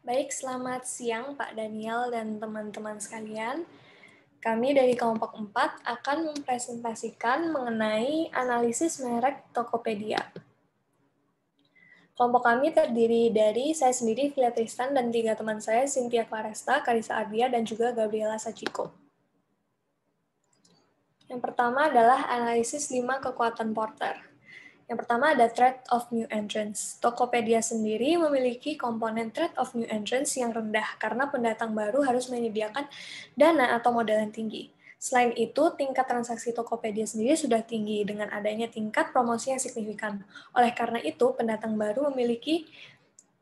Baik, selamat siang Pak Daniel dan teman-teman sekalian. Kami dari kelompok 4 akan mempresentasikan mengenai analisis merek Tokopedia. Kelompok kami terdiri dari saya sendiri, Via Tristan, dan 3 teman saya, Cynthia Claresta, Karisa Ardia, dan juga Gabriela Sachiko. Yang pertama adalah analisis 5 kekuatan Porter. Yang pertama ada threat of new entrants. Tokopedia sendiri memiliki komponen threat of new entrants yang rendah karena pendatang baru harus menyediakan dana atau modal yang tinggi. Selain itu, tingkat transaksi Tokopedia sendiri sudah tinggi dengan adanya tingkat promosi yang signifikan. Oleh karena itu, pendatang baru memiliki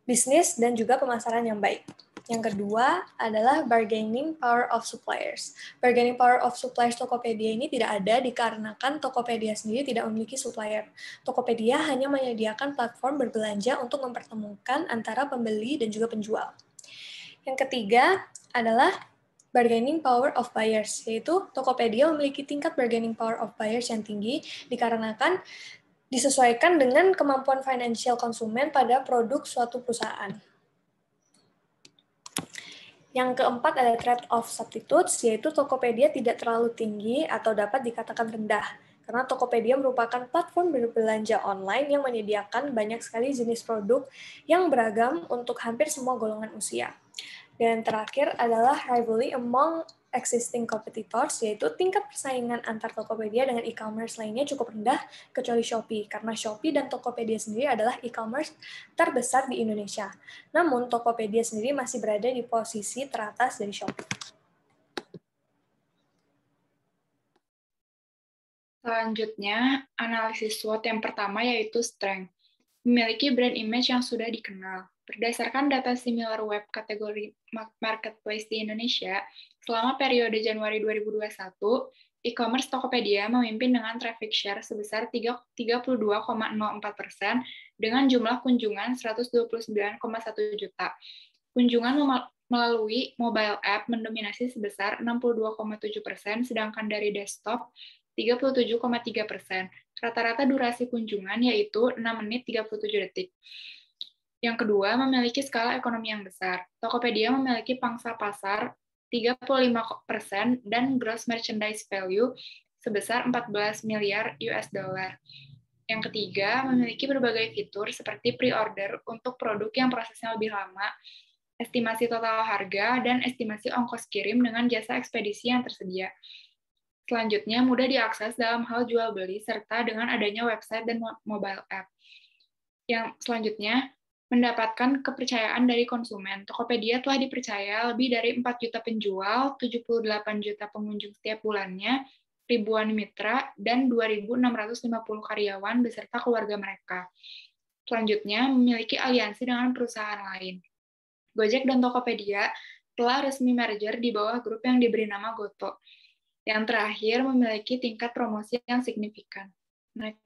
bisnis dan juga pemasaran yang baik. Yang kedua adalah bargaining power of suppliers. Bargaining power of suppliers Tokopedia ini tidak ada dikarenakan Tokopedia sendiri tidak memiliki supplier. Tokopedia hanya menyediakan platform berbelanja untuk mempertemukan antara pembeli dan juga penjual. Yang ketiga adalah bargaining power of buyers, yaitu Tokopedia memiliki tingkat bargaining power of buyers yang tinggi dikarenakan disesuaikan dengan kemampuan financial konsumen pada produk suatu perusahaan. Yang keempat ada trade of substitutes, yaitu Tokopedia tidak terlalu tinggi atau dapat dikatakan rendah, karena Tokopedia merupakan platform berbelanja online yang menyediakan banyak sekali jenis produk yang beragam untuk hampir semua golongan usia. Dan terakhir adalah rivalry among existing competitors, yaitu tingkat persaingan antar Tokopedia dengan e-commerce lainnya cukup rendah, kecuali Shopee, karena Shopee dan Tokopedia sendiri adalah e-commerce terbesar di Indonesia. Namun, Tokopedia sendiri masih berada di posisi teratas dari Shopee. Selanjutnya, analisis SWOT yang pertama yaitu strength. Memiliki brand image yang sudah dikenal. Berdasarkan data SimilarWeb kategori marketplace di Indonesia, selama periode Januari 2021, e-commerce Tokopedia memimpin dengan traffic share sebesar 32,04% dengan jumlah kunjungan 129,1 juta. Kunjungan melalui mobile app mendominasi sebesar 62,7%, sedangkan dari desktop 37,3%. Rata-rata durasi kunjungan yaitu 6 menit 37 detik. Yang kedua, memiliki skala ekonomi yang besar. Tokopedia memiliki pangsa pasar 35% dan gross merchandise value sebesar 14 miliar US dollar. Yang ketiga, memiliki berbagai fitur seperti pre-order untuk produk yang prosesnya lebih lama, estimasi total harga, dan estimasi ongkos kirim dengan jasa ekspedisi yang tersedia. Selanjutnya, mudah diakses dalam hal jual beli serta dengan adanya website dan mobile app. Yang selanjutnya, mendapatkan kepercayaan dari konsumen. Tokopedia telah dipercaya lebih dari 4 juta penjual, 78 juta pengunjung setiap bulannya, ribuan mitra, dan 2.650 karyawan beserta keluarga mereka. Selanjutnya, memiliki aliansi dengan perusahaan lain. Gojek dan Tokopedia telah resmi merger di bawah grup yang diberi nama Goto. Yang terakhir, memiliki tingkat promosi yang signifikan. Next.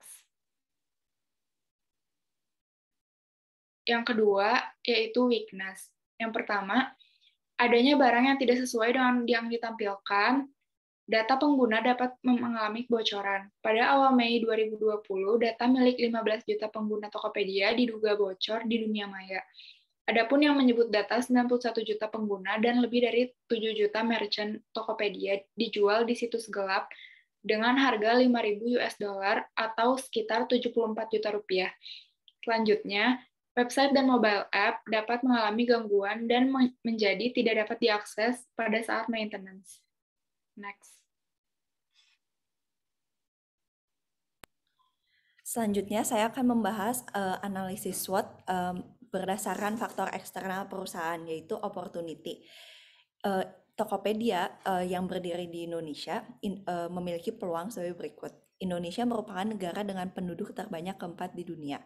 Yang kedua, yaitu weakness. Yang pertama, adanya barang yang tidak sesuai dengan yang ditampilkan, data pengguna dapat mengalami kebocoran. Pada awal Mei 2020, data milik 15 juta pengguna Tokopedia diduga bocor di dunia maya. Adapun yang menyebut data 91 juta pengguna dan lebih dari 7 juta merchant Tokopedia dijual di situs gelap dengan harga 5.000 US dollar atau sekitar 74 juta rupiah. Selanjutnya, website dan mobile app dapat mengalami gangguan dan menjadi tidak dapat diakses pada saat maintenance. Next. Selanjutnya, saya akan membahas analisis SWOT berdasarkan faktor eksternal perusahaan, yaitu opportunity. Tokopedia yang berdiri di Indonesia memiliki peluang sebagai berikut. Indonesia merupakan negara dengan penduduk terbanyak keempat di dunia.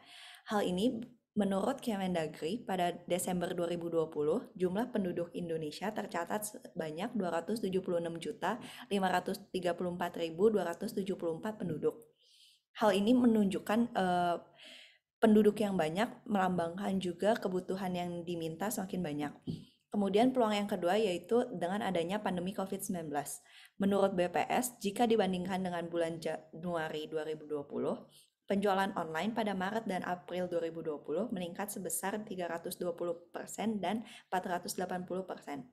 Hal ini menurut Kemendagri pada Desember 2020, jumlah penduduk Indonesia tercatat sebanyak 276.534.274 penduduk. Hal ini menunjukkan penduduk yang banyak melambangkan juga kebutuhan yang diminta semakin banyak. Kemudian peluang yang kedua yaitu dengan adanya pandemi COVID-19. Menurut BPS, jika dibandingkan dengan bulan Januari 2020, Penjualan online pada Maret dan April 2020 meningkat sebesar 320% dan 480%.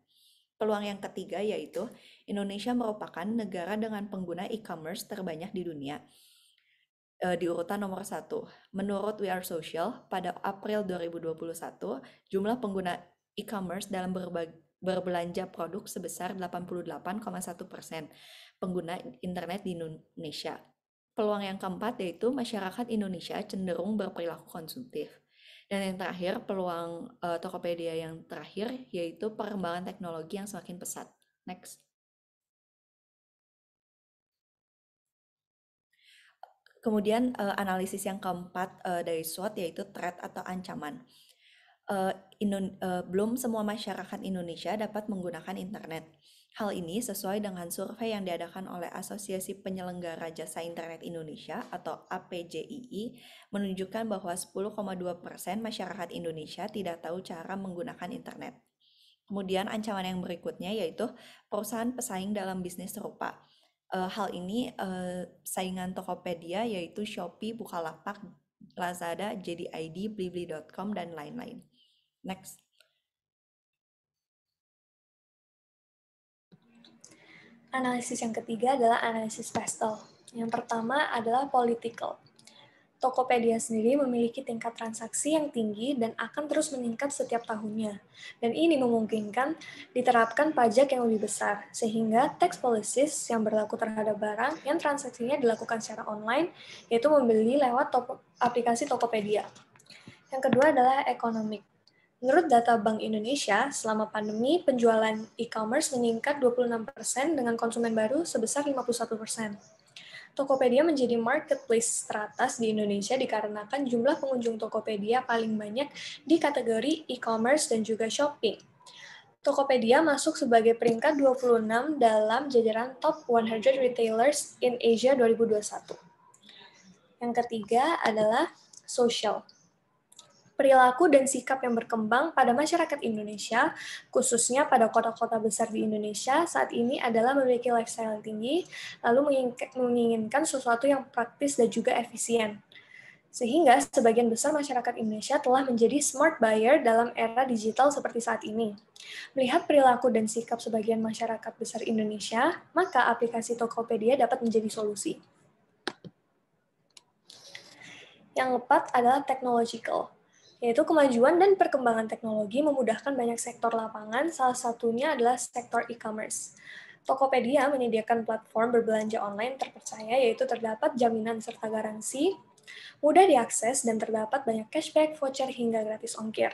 Peluang yang ketiga yaitu Indonesia merupakan negara dengan pengguna e-commerce terbanyak di dunia. Di urutan nomor 1. Menurut We Are Social, pada April 2021, jumlah pengguna e-commerce dalam berbelanja produk sebesar 88,1% pengguna internet di Indonesia. Peluang yang keempat yaitu masyarakat Indonesia cenderung berperilaku konsumtif. Dan yang terakhir, peluang Tokopedia yang terakhir yaitu perkembangan teknologi yang semakin pesat. Next. Kemudian analisis yang keempat dari SWOT yaitu threat atau ancaman. Belum semua masyarakat Indonesia dapat menggunakan internet. Hal ini sesuai dengan survei yang diadakan oleh Asosiasi Penyelenggara Jasa Internet Indonesia atau APJII menunjukkan bahwa 10,2% masyarakat Indonesia tidak tahu cara menggunakan internet. Kemudian ancaman yang berikutnya yaitu perusahaan pesaing dalam bisnis serupa. Hal ini saingan Tokopedia yaitu Shopee, Bukalapak, Lazada, JD.ID, Blibli.com, dan lain-lain. Next. Analisis yang ketiga adalah analisis pastel. Yang pertama adalah political. Tokopedia sendiri memiliki tingkat transaksi yang tinggi dan akan terus meningkat setiap tahunnya. Dan ini memungkinkan diterapkan pajak yang lebih besar, sehingga tax policies yang berlaku terhadap barang yang transaksinya dilakukan secara online, yaitu membeli lewat aplikasi Tokopedia. Yang kedua adalah economic. Menurut data Bank Indonesia, selama pandemi, penjualan e-commerce meningkat 26% dengan konsumen baru sebesar 51%. Tokopedia menjadi marketplace teratas di Indonesia dikarenakan jumlah pengunjung Tokopedia paling banyak di kategori e-commerce dan juga shopping. Tokopedia masuk sebagai peringkat 26 dalam jajaran Top 100 Retailers in Asia 2021. Yang ketiga adalah social. Perilaku dan sikap yang berkembang pada masyarakat Indonesia, khususnya pada kota-kota besar di Indonesia, saat ini adalah memiliki lifestyle yang tinggi, lalu menginginkan sesuatu yang praktis dan juga efisien. Sehingga sebagian besar masyarakat Indonesia telah menjadi smart buyer dalam era digital seperti saat ini. Melihat perilaku dan sikap sebagian masyarakat besar Indonesia, maka aplikasi Tokopedia dapat menjadi solusi. Yang keempat adalah technological, yaitu kemajuan dan perkembangan teknologi memudahkan banyak sektor lapangan, salah satunya adalah sektor e-commerce. Tokopedia menyediakan platform berbelanja online terpercaya, yaitu terdapat jaminan serta garansi, mudah diakses, dan terdapat banyak cashback, voucher, hingga gratis ongkir.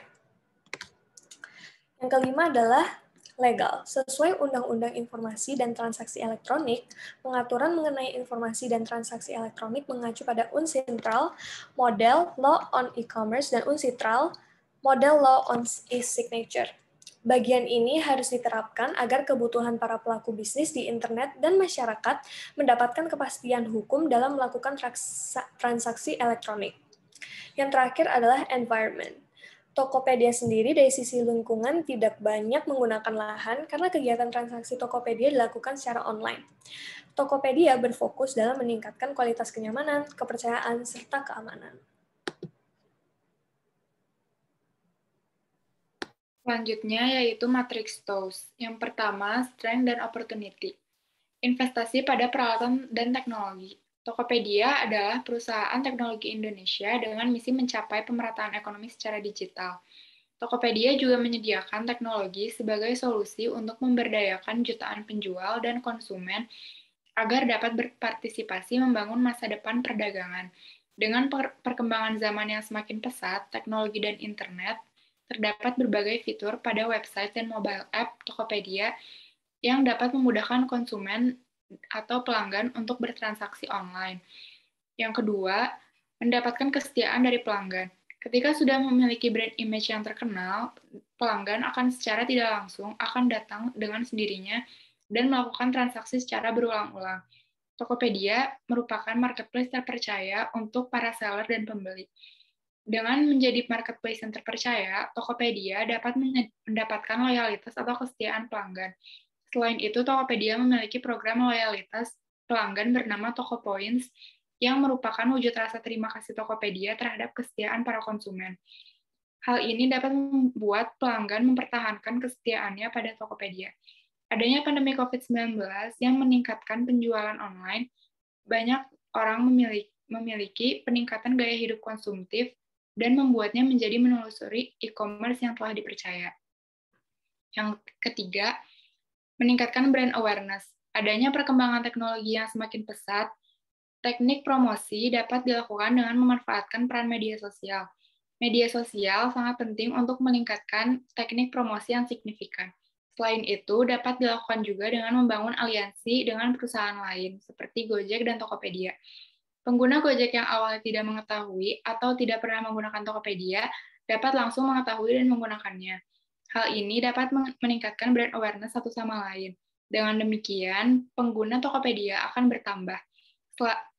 Yang kelima adalah legal. Sesuai Undang-Undang Informasi dan Transaksi Elektronik, pengaturan mengenai informasi dan transaksi elektronik mengacu pada UNCITRAL, Model Law on E-Commerce, dan UNCITRAL, Model Law on E-Signature. Bagian ini harus diterapkan agar kebutuhan para pelaku bisnis di internet dan masyarakat mendapatkan kepastian hukum dalam melakukan transaksi elektronik. Yang terakhir adalah environment. Tokopedia sendiri dari sisi lingkungan tidak banyak menggunakan lahan karena kegiatan transaksi Tokopedia dilakukan secara online. Tokopedia berfokus dalam meningkatkan kualitas kenyamanan, kepercayaan, serta keamanan. Selanjutnya yaitu matrix TOWS. Yang pertama, strength dan opportunity. Investasi pada peralatan dan teknologi. Tokopedia adalah perusahaan teknologi Indonesia dengan misi mencapai pemerataan ekonomi secara digital. Tokopedia juga menyediakan teknologi sebagai solusi untuk memberdayakan jutaan penjual dan konsumen agar dapat berpartisipasi membangun masa depan perdagangan. Dengan perkembangan zaman yang semakin pesat, teknologi dan internet, terdapat berbagai fitur pada website dan mobile app Tokopedia yang dapat memudahkan konsumen atau pelanggan untuk bertransaksi online. Yang kedua, mendapatkan kesetiaan dari pelanggan. Ketika sudah memiliki brand image yang terkenal, pelanggan akan secara tidak langsung akan datang dengan sendirinya dan melakukan transaksi secara berulang-ulang. Tokopedia merupakan marketplace terpercaya untuk para seller dan pembeli. Dengan menjadi marketplace yang terpercaya, Tokopedia dapat mendapatkan loyalitas atau kesetiaan pelanggan. Selain itu, Tokopedia memiliki program loyalitas pelanggan bernama Toko Points yang merupakan wujud rasa terima kasih Tokopedia terhadap kesetiaan para konsumen. Hal ini dapat membuat pelanggan mempertahankan kesetiaannya pada Tokopedia. Adanya pandemi COVID-19 yang meningkatkan penjualan online, banyak orang memiliki peningkatan gaya hidup konsumtif dan membuatnya menjadi menelusuri e-commerce yang telah dipercaya. Yang ketiga, meningkatkan brand awareness. Adanya perkembangan teknologi yang semakin pesat, teknik promosi dapat dilakukan dengan memanfaatkan peran media sosial. Media sosial sangat penting untuk meningkatkan teknik promosi yang signifikan. Selain itu, dapat dilakukan juga dengan membangun aliansi dengan perusahaan lain, seperti Gojek dan Tokopedia. Pengguna Gojek yang awalnya tidak mengetahui atau tidak pernah menggunakan Tokopedia dapat langsung mengetahui dan menggunakannya. Hal ini dapat meningkatkan brand awareness satu sama lain. Dengan demikian, pengguna Tokopedia akan bertambah.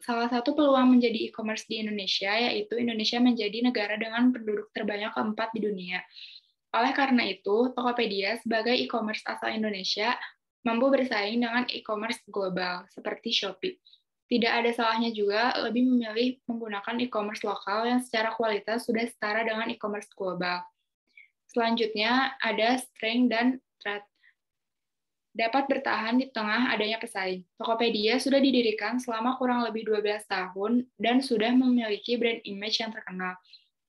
Salah satu peluang menjadi e-commerce di Indonesia yaitu Indonesia menjadi negara dengan penduduk terbanyak keempat di dunia. Oleh karena itu, Tokopedia sebagai e-commerce asal Indonesia mampu bersaing dengan e-commerce global seperti Shopee. Tidak ada salahnya juga lebih memilih menggunakan e-commerce lokal yang secara kualitas sudah setara dengan e-commerce global. Selanjutnya ada strength dan threat. Dapat bertahan di tengah adanya pesaing. Tokopedia sudah didirikan selama kurang lebih 12 tahun dan sudah memiliki brand image yang terkenal,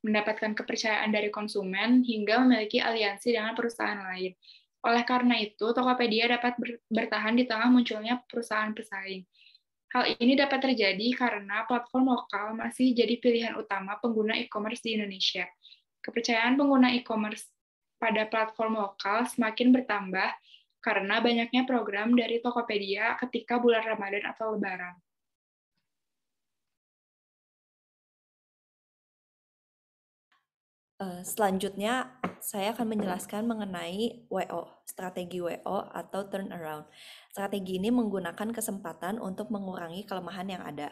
mendapatkan kepercayaan dari konsumen, hingga memiliki aliansi dengan perusahaan lain. Oleh karena itu, Tokopedia dapat bertahan di tengah munculnya perusahaan pesaing. Hal ini dapat terjadi karena platform lokal masih jadi pilihan utama pengguna e-commerce di Indonesia. Kepercayaan pengguna e-commerce pada platform lokal semakin bertambah karena banyaknya program dari Tokopedia ketika bulan Ramadan atau Lebaran. Selanjutnya, saya akan menjelaskan mengenai WO, strategi WO atau turnaround. Strategi ini menggunakan kesempatan untuk mengurangi kelemahan yang ada.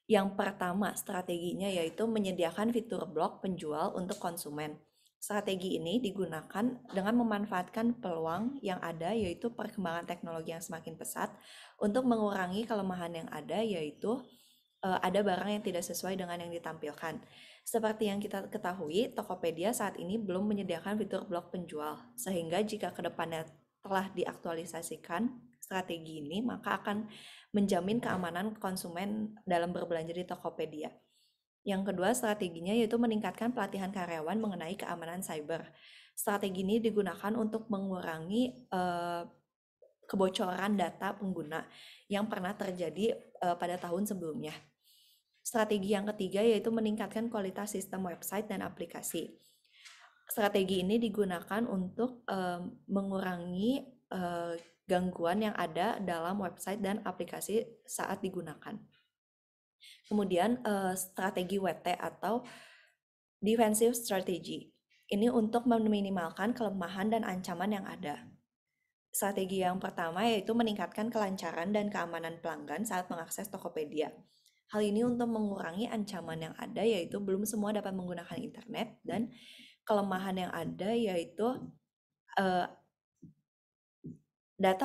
Yang pertama, strateginya yaitu menyediakan fitur blog penjual untuk konsumen. Strategi ini digunakan dengan memanfaatkan peluang yang ada, yaitu perkembangan teknologi yang semakin pesat, untuk mengurangi kelemahan yang ada, yaitu ada barang yang tidak sesuai dengan yang ditampilkan. Seperti yang kita ketahui, Tokopedia saat ini belum menyediakan fitur blog penjual, sehingga jika kedepannya telah diaktualisasikan strategi ini, maka akan menjamin keamanan konsumen dalam berbelanja di Tokopedia. Yang kedua, strateginya yaitu meningkatkan pelatihan karyawan mengenai keamanan cyber. Strategi ini digunakan untuk mengurangi kebocoran data pengguna yang pernah terjadi pada tahun sebelumnya. Strategi yang ketiga yaitu meningkatkan kualitas sistem website dan aplikasi. Strategi ini digunakan untuk mengurangi gangguan yang ada dalam website dan aplikasi saat digunakan. Kemudian strategi WT atau defensive strategy. Ini untuk meminimalkan kelemahan dan ancaman yang ada. Strategi yang pertama yaitu meningkatkan kelancaran dan keamanan pelanggan saat mengakses Tokopedia. Hal ini untuk mengurangi ancaman yang ada, yaitu belum semua dapat menggunakan internet, dan kelemahan yang ada yaitu data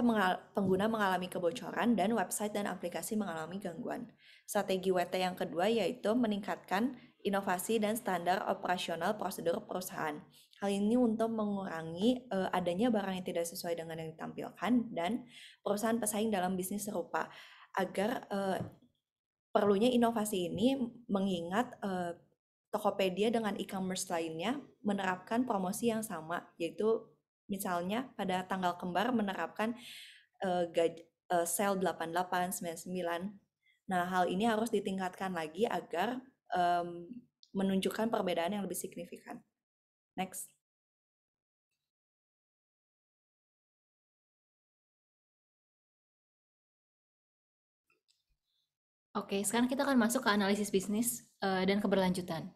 pengguna mengalami kebocoran dan website dan aplikasi mengalami gangguan. Strategi WT yang kedua yaitu meningkatkan inovasi dan standar operasional prosedur perusahaan. Hal ini untuk mengurangi adanya barang yang tidak sesuai dengan yang ditampilkan dan perusahaan pesaing dalam bisnis serupa, agar perlunya inovasi ini mengingat Tokopedia dengan e-commerce lainnya menerapkan promosi yang sama, yaitu misalnya pada tanggal kembar menerapkan sale 88, 99. Nah, hal ini harus ditingkatkan lagi agar menunjukkan perbedaan yang lebih signifikan. Next. Oke, sekarang kita akan masuk ke analisis bisnis dan keberlanjutan.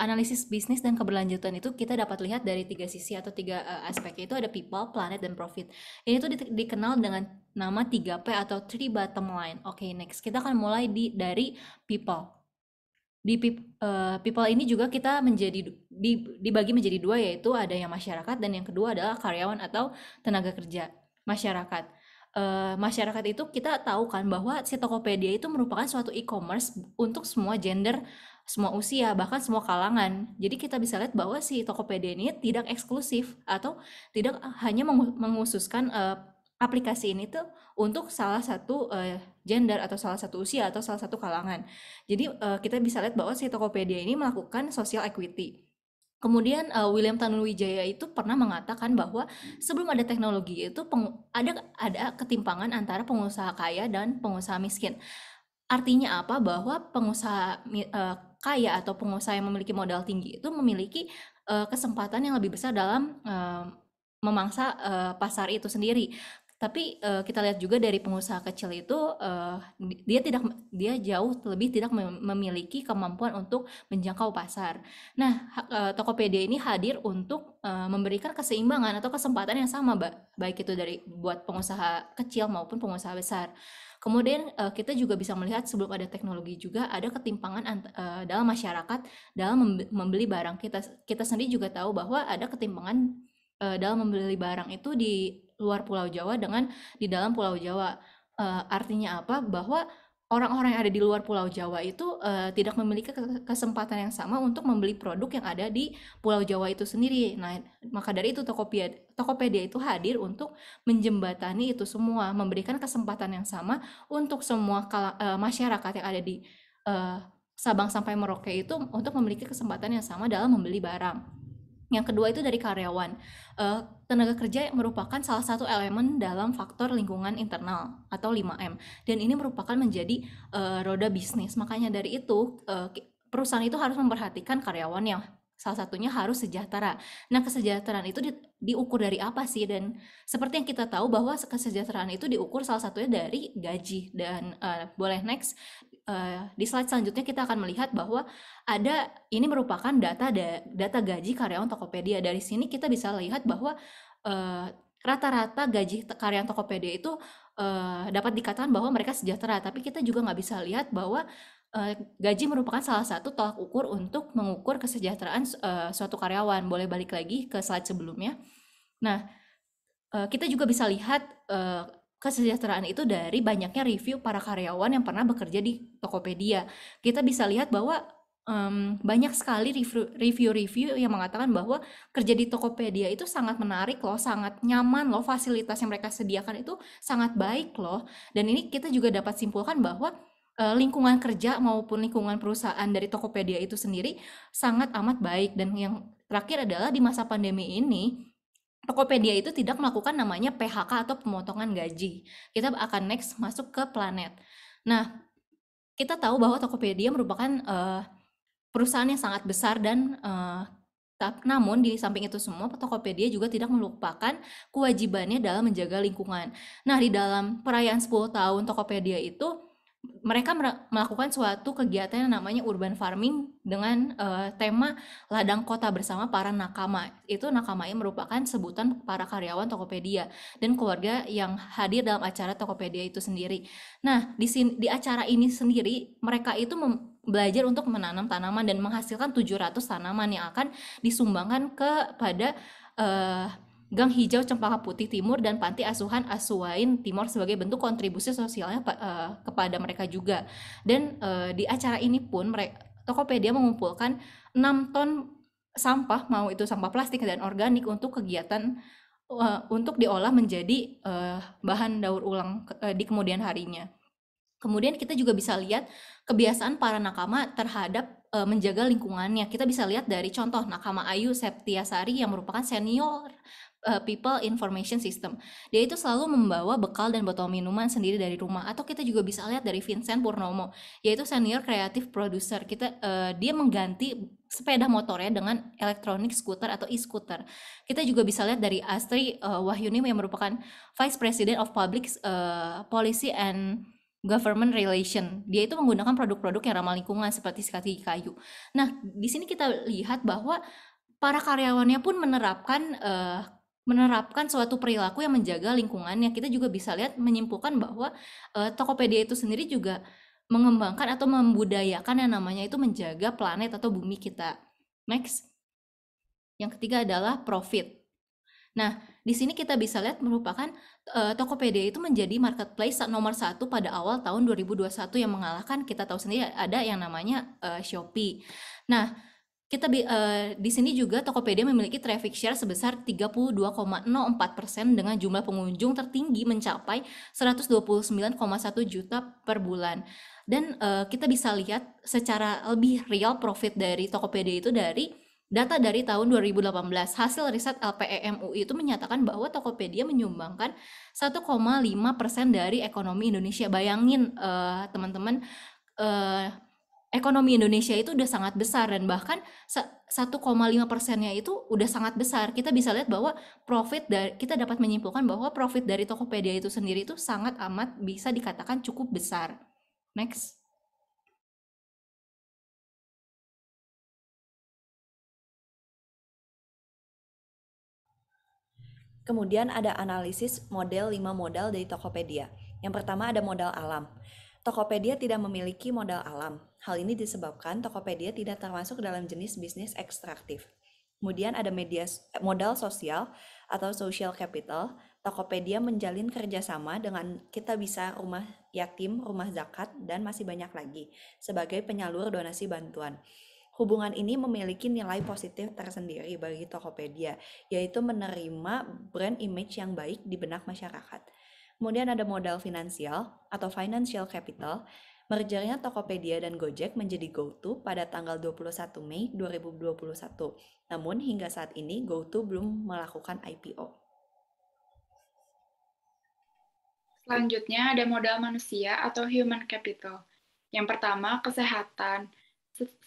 Analisis bisnis dan keberlanjutan itu kita dapat lihat dari 3 sisi atau 3 aspek, yaitu ada people, planet, dan profit. Ini tuh dikenal dengan nama 3P atau 3 bottom line. Oke, next. Kita akan mulai dari people. Di people ini juga kita dibagi menjadi 2, yaitu ada yang masyarakat dan yang kedua adalah karyawan atau tenaga kerja masyarakat. masyarakat itu kita tahu kan bahwa si Tokopedia itu merupakan suatu e-commerce untuk semua gender, semua usia, bahkan semua kalangan. Jadi kita bisa lihat bahwa si Tokopedia ini tidak eksklusif atau tidak hanya mengkhususkan aplikasi ini tuh untuk salah satu gender atau salah satu usia atau salah satu kalangan. Jadi kita bisa lihat bahwa si Tokopedia ini melakukan social equity. Kemudian William Tanuwijaya itu pernah mengatakan bahwa sebelum ada teknologi itu ada ketimpangan antara pengusaha kaya dan pengusaha miskin. Artinya apa? Bahwa pengusaha kaya atau pengusaha yang memiliki modal tinggi itu memiliki kesempatan yang lebih besar dalam memangsa pasar itu sendiri. Tapi kita lihat juga dari pengusaha kecil itu dia jauh lebih tidak memiliki kemampuan untuk menjangkau pasar. Nah, Tokopedia ini hadir untuk memberikan keseimbangan atau kesempatan yang sama, baik itu buat pengusaha kecil maupun pengusaha besar. Kemudian kita juga bisa melihat sebelum ada teknologi juga ada ketimpangan dalam masyarakat dalam membeli barang. Kita sendiri juga tahu bahwa ada ketimpangan dalam membeli barang itu di luar Pulau Jawa dengan di dalam Pulau Jawa. Artinya apa? Bahwa orang-orang yang ada di luar Pulau Jawa itu tidak memiliki kesempatan yang sama untuk membeli produk yang ada di Pulau Jawa itu sendiri. Nah, maka dari itu Tokopedia itu hadir untuk menjembatani itu semua, memberikan kesempatan yang sama untuk semua masyarakat yang ada di Sabang sampai Merauke itu untuk memiliki kesempatan yang sama dalam membeli barang. Yang kedua itu dari karyawan. Tenaga kerja merupakan salah satu elemen dalam faktor lingkungan internal atau 5M. Dan ini merupakan menjadi roda bisnis. Makanya dari itu perusahaan itu harus memperhatikan karyawannya. Salah satunya harus sejahtera. Nah, kesejahteraan itu diukur dari apa sih? Dan seperti yang kita tahu bahwa kesejahteraan itu diukur salah satunya dari gaji. Dan boleh next. Di slide selanjutnya kita akan melihat bahwa ini merupakan data gaji karyawan Tokopedia. Dari sini kita bisa lihat bahwa rata-rata gaji karyawan Tokopedia itu dapat dikatakan bahwa mereka sejahtera, tapi kita juga nggak bisa lihat bahwa gaji merupakan salah satu tolak ukur untuk mengukur kesejahteraan suatu karyawan. Boleh balik lagi ke slide sebelumnya. Nah, kita juga bisa lihat kesejahteraan itu dari banyaknya review para karyawan yang pernah bekerja di Tokopedia. Kita bisa lihat bahwa banyak sekali review-review yang mengatakan bahwa kerja di Tokopedia itu sangat menarik loh, sangat nyaman loh, fasilitas yang mereka sediakan itu sangat baik loh. Dan ini kita juga dapat simpulkan bahwa lingkungan kerja maupun lingkungan perusahaan dari Tokopedia itu sendiri sangat amat baik. Dan yang terakhir adalah di masa pandemi ini Tokopedia itu tidak melakukan namanya PHK atau pemotongan gaji. Kita akan next masuk ke Planet. Nah, kita tahu bahwa Tokopedia merupakan perusahaan yang sangat besar dan namun di samping itu semua Tokopedia juga tidak melupakan kewajibannya dalam menjaga lingkungan. Nah, di dalam perayaan 10 tahun Tokopedia itu mereka melakukan suatu kegiatan yang namanya urban farming dengan tema ladang kota bersama para nakama. Itu nakama yang merupakan sebutan para karyawan Tokopedia dan keluarga yang hadir dalam acara Tokopedia itu sendiri. Nah, di acara ini sendiri mereka itu belajar untuk menanam tanaman dan menghasilkan 700 tanaman yang akan disumbangkan kepada Gang Hijau Cempaka Putih Timur dan Panti Asuhan Asuwain Timur sebagai bentuk kontribusi sosialnya kepada mereka juga. Dan di acara ini pun Tokopedia mengumpulkan 6 ton sampah, mau itu sampah plastik dan organik untuk kegiatan untuk diolah menjadi bahan daur ulang di kemudian harinya. Kemudian kita juga bisa lihat kebiasaan para nakama terhadap menjaga lingkungannya. Kita bisa lihat dari contoh nakama Ayu Septiasari yang merupakan senior People Information System. Dia itu selalu membawa bekal dan botol minuman sendiri dari rumah. Atau kita juga bisa lihat dari Vincent Purnomo, yaitu senior creative producer. Dia mengganti sepeda motornya dengan electronic scooter atau e-scooter. Kita juga bisa lihat dari Astri Wahyuni yang merupakan Vice President of Public Policy and Government Relation. Dia itu menggunakan produk-produk yang ramah lingkungan seperti sikat gigi kayu. Nah, di sini kita lihat bahwa para karyawannya pun menerapkan suatu perilaku yang menjaga lingkungannya. Kita juga bisa lihat menyimpulkan bahwa Tokopedia itu sendiri juga mengembangkan atau membudayakan yang namanya itu menjaga planet atau bumi kita. Next. Yang ketiga adalah profit. Nah, Di sini kita bisa lihat merupakan Tokopedia itu menjadi marketplace nomor 1 pada awal tahun 2021 yang mengalahkan, kita tahu sendiri ada yang namanya Shopee. Nah, di sini juga Tokopedia memiliki traffic share sebesar 32,04% dengan jumlah pengunjung tertinggi mencapai 129,1 juta per bulan. Dan kita bisa lihat secara lebih real profit dari Tokopedia itu dari data dari tahun 2018. Hasil riset LPE MUI itu menyatakan bahwa Tokopedia menyumbangkan 1,5% dari ekonomi Indonesia. Bayangin teman-teman, ekonomi Indonesia itu udah sangat besar, dan bahkan 1,5%-nya itu udah sangat besar. Kita bisa lihat bahwa kita dapat menyimpulkan bahwa profit dari Tokopedia itu sendiri itu sangat amat bisa dikatakan cukup besar. Next. Kemudian ada analisis model 5 modal dari Tokopedia. Yang pertama ada modal alam. Tokopedia tidak memiliki modal alam. Hal ini disebabkan Tokopedia tidak termasuk dalam jenis bisnis ekstraktif. Kemudian ada modal sosial atau social capital. Tokopedia menjalin kerjasama dengan Kitabisa, rumah yatim, rumah zakat, dan masih banyak lagi sebagai penyalur donasi bantuan. Hubungan ini memiliki nilai positif tersendiri bagi Tokopedia, yaitu menerima brand image yang baik di benak masyarakat. Kemudian ada modal finansial atau financial capital. Mergernya Tokopedia dan Gojek menjadi GoTo pada tanggal 21 Mei 2021. Namun hingga saat ini GoTo belum melakukan IPO. Selanjutnya ada modal manusia atau human capital. Yang pertama, kesehatan.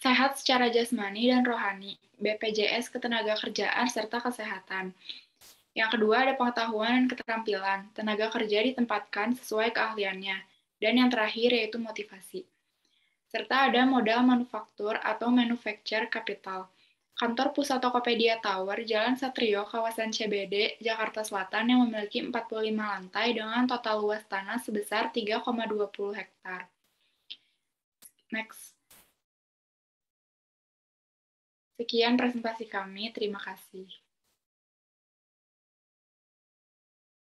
Sehat secara jasmani dan rohani, BPJS Ketenagakerjaan serta kesehatan. Yang kedua ada pengetahuan dan keterampilan, tenaga kerja ditempatkan sesuai keahliannya. Dan yang terakhir yaitu motivasi. Serta ada modal manufaktur atau manufacture capital. Kantor pusat Tokopedia Tower, Jalan Satrio, kawasan CBD, Jakarta Selatan yang memiliki 45 lantai dengan total luas tanah sebesar 3,20 hektar. Next. Sekian presentasi kami, terima kasih.